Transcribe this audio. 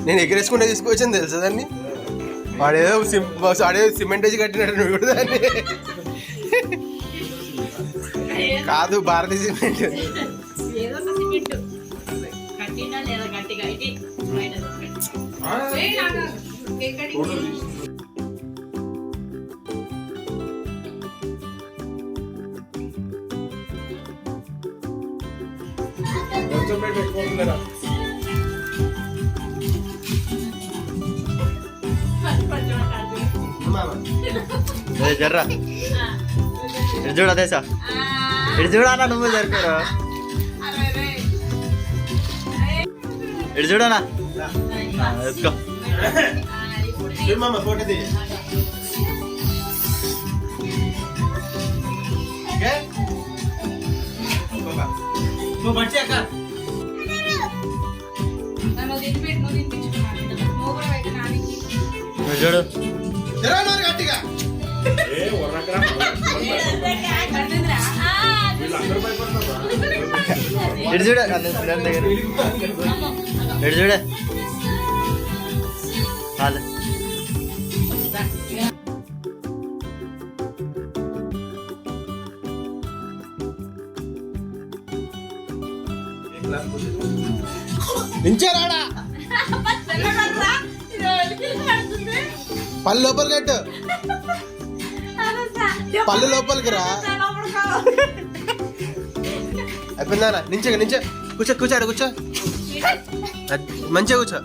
నేను ఎగరేసుకుంటే తీసుకొచ్చాను తెలుసా దాన్ని. వాడేదో సిమెంట్ వేసి కట్టినట్టు నువ్వు కూడా దాన్ని. కాదు భారతీయ సిమెంట్. జర్రా ఇటు చూడ అదే సార్ ఇటు చూడనా నువ్వు జరిపారు ఇటు చూడనా ఎత్తుకో ఫోటో తీ మంచి అక్క చూడు గట్టిగా ఇటు చూడ దగ్గర ఇటు చూడ చాలు నించారాడా పళ్ళు లోపలికి కట్టు పళ్ళు లోపలికి రా అయిపోయిందా నించే నించే కూర్చో కూర్చోడు కూర్చో మంచిగా కూర్చో